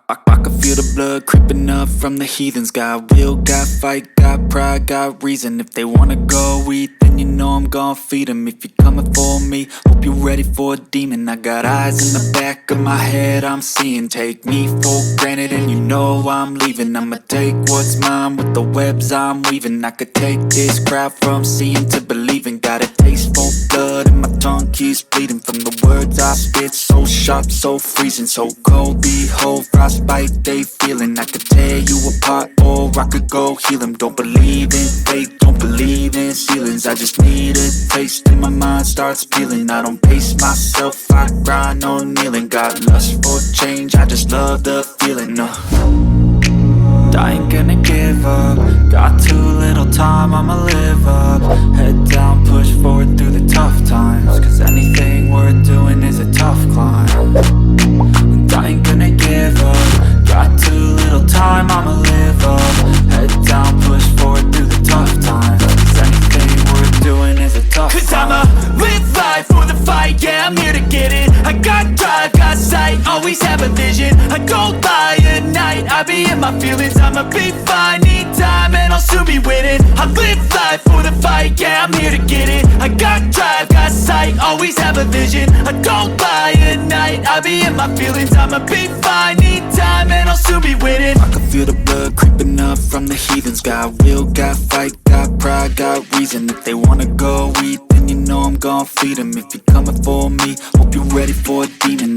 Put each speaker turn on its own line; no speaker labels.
I can feel the blood creeping up from the heathens. Got will, got fight, got pride, got reason. If they wanna go eat, then you know I'm gon' feed them. If you're coming for me, hope you're ready for a demon. I got eyes in the back of my head, I'm seeing. Take me for granted and you know I'm leaving. I'ma take what's mine with the webs I'm weaving. I could take this crowd from seeing to believing. Got a taste for blood and my tongue keeps bleeding from the words I spit. So sharp, so freezing, so cold. Behold, frostbite they feeling. I could tear you apart or I could go heal them. Don't believe in fate, don't believe in ceilings. I just need a taste and my mind starts peeling. I don't pace myself, I grind on kneeling. Got lust for change, I just love the feeling. I ain't gonna give up. Got too little time, I'ma live up. Head down, push forward through the tough times. Cause anything worth doing is a tough climb. And I ain't gonna give up. Got too little time, I'ma live up. Head down, push forward through the tough times. Cause anything worth doing is a tough climb. Cause I'ma live life for the fight, yeah, I'm here to get it. I got drive, got sight, always have a vision. I don't lie at night, I be in my feelings. I'ma be fine, need time and I'll soon be winning. I live life for the fight, yeah, I'm here to get it. I got drive, got sight, always have a vision. I don't lie at night, I be in my feelings. I'ma be fine, need time and I'll soon be winning. I can feel the blood creeping up from the heathens. Got will, got fight, got pride, got reason. If they wanna go eat, then you know I'm gon' feed them. If you're coming for me, hope you're ready for a demon.